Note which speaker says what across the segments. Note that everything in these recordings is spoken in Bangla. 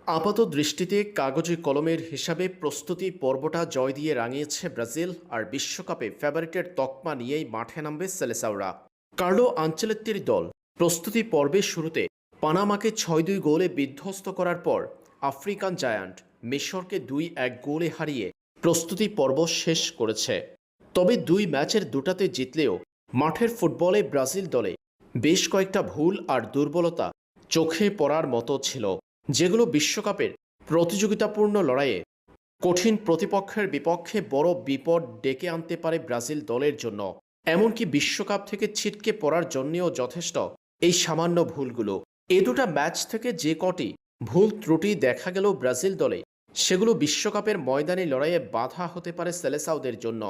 Speaker 1: আপাত দৃষ্টিতে কাগজে কলমের হিসাবে প্রস্তুতি পর্বটা জয় দিয়ে রাঙিয়েছে ব্রাজিল, আর বিশ্বকাপে ফেভারিটের তকমা নিয়েই মাঠে নামবে সেলেসাওরা। কার্লো আনচেলত্তির দল প্রস্তুতি পর্বের শুরুতে পানামাকে ৬-২ গোলে বিধ্বস্ত করার পর আফ্রিকান জায়ান্ট মিশরকে ২-১ গোলে হারিয়ে প্রস্তুতি পর্ব শেষ করেছে। তবে দুই ম্যাচের দুটাতে জিতলেও মাঠের ফুটবলে ব্রাজিল দলে বেশ কয়েকটা ভুল আর দুর্বলতা চোখে পড়ার মতো ছিল, যেগুলো বিশ্বকাপের প্রতিযোগিতাপূর্ণ লড়াইয়ে কঠিন প্রতিপক্ষের বিপক্ষে বড় বিপদ ডেকে আনতে পারে ব্রাজিল দলের জন্য। এমনকি বিশ্বকাপ থেকে ছিটকে পড়ার জন্যও যথেষ্ট এই সামান্য ভুলগুলো। এ দুটা ম্যাচ থেকে যে কটি ভুল ত্রুটি দেখা গেল ব্রাজিল দলে, সেগুলো বিশ্বকাপের ময়দানি লড়াইয়ে বাধা হতে পারে সেলেসাওদের জন্য।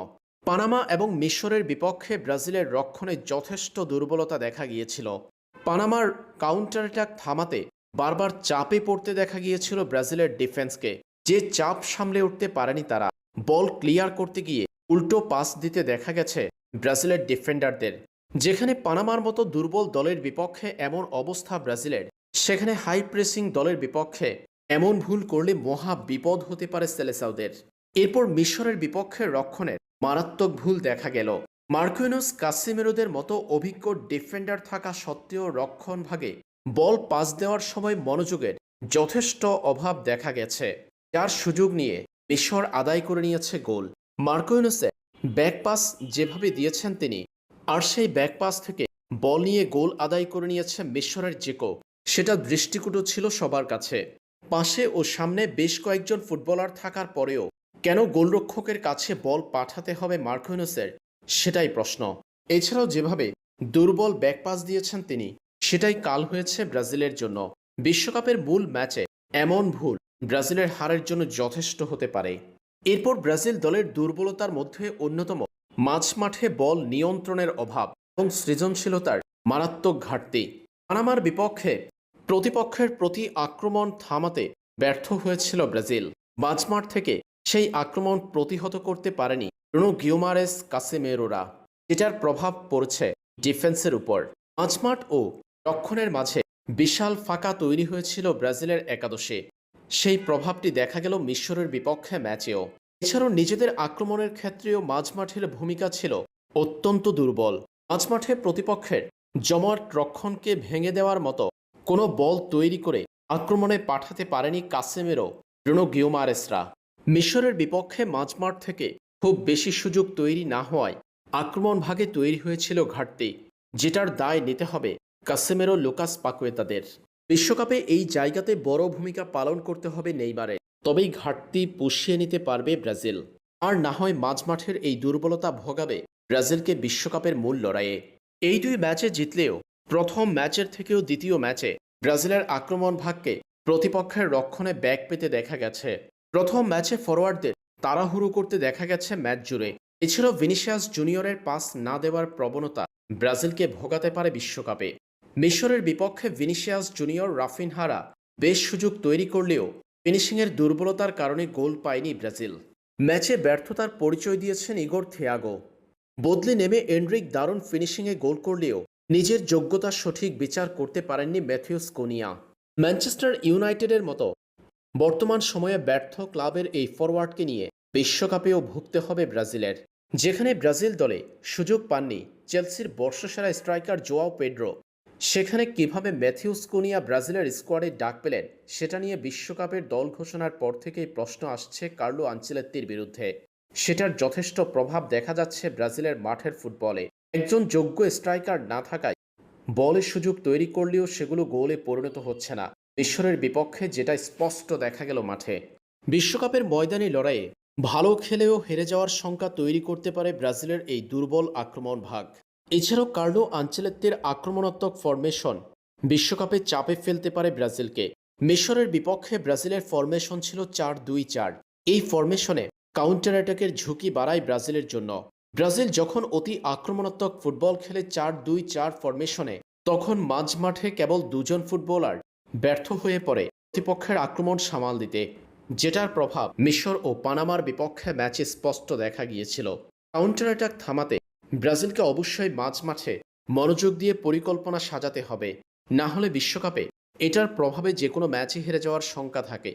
Speaker 1: পানামা এবং মিশরের বিপক্ষে ব্রাজিলের রক্ষণে যথেষ্ট দুর্বলতা দেখা গিয়েছিল। পানামার কাউন্টার অ্যাটাক থামাতে বারবার চাপে পড়তে দেখা গিয়েছিল ব্রাজিলের ডিফেন্সকে, যে চাপ সামলে উঠতে পারেনি তারা। বল ক্লিয়ার করতে গিয়ে উল্টো পাস দিতে দেখা গেছে ব্রাজিলের ডিফেন্ডারদের। যেখানে পানামার মতো দুর্বল দলের বিপক্ষে এমন অবস্থা ব্রাজিলের, সেখানে হাই প্রেসিং দলের বিপক্ষে এমন ভুল করলে মহা বিপদ হতে পারে সেলেসাওদের। এরপর মিশরের বিপক্ষে রক্ষণের মারাত্মক ভুল দেখা গেল। মার্কুইনোস কাসিমেরোদের মতো অভিজ্ঞ ডিফেন্ডার থাকা সত্ত্বেও রক্ষণ ভাগে বল পাস দেওয়ার সময় মনোযোগের যথেষ্ট অভাব দেখা গেছে, যার সুযোগ নিয়ে মিশর আদায় করে নিয়েছে গোল। মার্কুইনোসে ব্যাক পাস যেভাবে দিয়েছেন তিনি, আর সেই ব্যাক পাস থেকে বল নিয়ে গোল আদায় করে নিয়েছে মিশরের জেকো, সেটা দৃষ্টিকটু ছিল সবার কাছে। পাশে ও সামনে বেশ কয়েকজন ফুটবলার থাকার পরেও কেন গোলরক্ষকের কাছে বল পাঠাতে হবে মার্কুইনোসের, সেটাই প্রশ্ন। এছাড়াও যেভাবে দুর্বল ব্যাক পাস দিয়েছেন তিনি, সেটাই কাল হয়েছে ব্রাজিলের জন্য। বিশ্বকাপের মূল ম্যাচে এমন ভুল ব্রাজিলের হারের জন্য যথেষ্ট হতে পারে। এরপর ব্রাজিল দলের দুর্বলতার মধ্যে অন্যতম মাঝমাঠে বল নিয়ন্ত্রণের অভাব এবং সৃজনশীলতার মারাত্মক ঘাটতি। পানামার বিপক্ষে প্রতিপক্ষের প্রতি আক্রমণ থামাতে ব্যর্থ হয়েছিল ব্রাজিল। মাঝমাঠ থেকে সেই আক্রমণ প্রতিহত করতে পারেনি ব্রুনো গিমারেস কাসেমেরোরা, যেটার প্রভাব পড়ছে ডিফেন্সের উপর। মাঝমাঠ ও রক্ষণের মাঝে বিশাল ফাঁকা তৈরি হয়েছিল ব্রাজিলের একাদশে। সেই প্রভাবটি দেখা গেল মিশরের বিপক্ষে ম্যাচেও। এছাড়াও নিজেদের আক্রমণের ক্ষেত্রেও মাঝমাঠের ভূমিকা ছিল অত্যন্ত দুর্বল। মাঝমাঠে প্রতিপক্ষের জমাট রক্ষণকে ভেঙে দেওয়ার মতো কোনো বল তৈরি করে আক্রমণে পাঠাতে পারেনি কাসেমেরো, ব্রুনো গিমারেসরা। মিশরের বিপক্ষে মাঝমাঠ থেকে খুব বেশি সুযোগ তৈরি না হওয়ায় আক্রমণ ভাগে তৈরি হয়েছিল ঘাটতি, যেটার দায় নিতে হবে কাসেমেরো, লুকাস পাকুয়েতাদের। বিশ্বকাপে এই জায়গাতে বড় ভূমিকা পালন করতে হবে নেইমারের, তবেই ঘাটতি পুষিয়ে নিতে পারবে ব্রাজিল। আর না হয় মাঝমাঠের এই দুর্বলতা ভোগাবে ব্রাজিলকে বিশ্বকাপের মূল লড়াইয়ে। এই দুই ম্যাচে জিতলেও প্রথম ম্যাচের থেকেও দ্বিতীয় ম্যাচে ব্রাজিলের আক্রমণ ভাগকে প্রতিপক্ষের রক্ষণে ব্যাক পেতে দেখা গেছে। প্রথম ম্যাচে ফরোয়ার্ডদের তাড়াহুড়ো করতে দেখা গেছে ম্যাচ জুড়ে। এছাড়াও ভিনিসিয়াস জুনিয়রের পাস না দেওয়ার প্রবণতা ব্রাজিলকে ভোগাতে পারে বিশ্বকাপে। মিশরের বিপক্ষে ভিনিসিয়াস জুনিয়র, রাফিনহারা বেশ সুযোগ তৈরি করলেও ফিনিশিংয়ের দুর্বলতার কারণে গোল পায়নি ব্রাজিল। ম্যাচে ব্যর্থতার পরিচয় দিয়েছেন ইগোর থিয়াগো। বদলে নেমে এন্ড্রিক দারুণ ফিনিশিংয়ে গোল করলেও নিজের যোগ্যতার সঠিক বিচার করতে পারেননি ম্যাথিউস কুনিয়া। ম্যানচেস্টার ইউনাইটেডের মতো বর্তমান সময়ে ব্যর্থ ক্লাবের এই ফরওয়ার্ডকে নিয়ে বিশ্বকাপেও ভুগতে হবে ব্রাজিলের, যেখানে ব্রাজিল দলে সুযোগ পাননি চেলসির বর্ষসেরা স্ট্রাইকার জোয়াও পেড্রো। সেখানে কিভাবে ম্যাথিউস কুনিয়া ব্রাজিলের স্কোয়াডে ডাক পেলেন, সেটা নিয়ে বিশ্বকাপের দল ঘোষণার পর থেকেই প্রশ্ন আসছে কার্লো আনচেলত্তির বিরুদ্ধে। সেটার যথেষ্ট প্রভাব দেখা যাচ্ছে ব্রাজিলের মাঠের ফুটবলে। একজন যোগ্য স্ট্রাইকার না থাকায় বলে সুযোগ তৈরি করলেও সেগুলো গোলে পরিণত হচ্ছে না মিশরের বিপক্ষে, যেটা স্পষ্ট দেখা গেল মাঠে। বিশ্বকাপের ময়দানি লড়াইয়ে ভালো খেলেও হেরে যাওয়ার শঙ্কা তৈরি করতে পারে ব্রাজিলের এই দুর্বল আক্রমণ ভাগ। এছাড়াও কার্লো আনচেলত্তির আক্রমণাত্মক ফরমেশন বিশ্বকাপে চাপে ফেলতে পারে ব্রাজিলকে। মিশরের বিপক্ষে ব্রাজিলের ফরমেশন ছিল 4-2-4। এই ফরমেশনে কাউন্টার অ্যাটাকের ঝুঁকি বাড়ায় ব্রাজিলের জন্য। ব্রাজিল যখন অতি আক্রমণাত্মক ফুটবল খেলে 4-2-4 ফরমেশনে, তখন মাঝমাঠে কেবল দুজন ফুটবলার ব্যর্থ হয়ে পড়ে প্রতিপক্ষের আক্রমণ সামাল দিতে, যেটার প্রভাব মিশর ও পানামার বিপক্ষে ম্যাচে স্পষ্ট দেখা গিয়েছিল। কাউন্টার অ্যাটাক থামাতে ব্রাজিলকে অবশ্যই মাঝমাঠে মনোযোগ দিয়ে পরিকল্পনা সাজাতে হবে, না হলে বিশ্বকাপে এটার প্রভাবে যে কোনো ম্যাচই হেরে যাওয়ার শঙ্কা থাকে।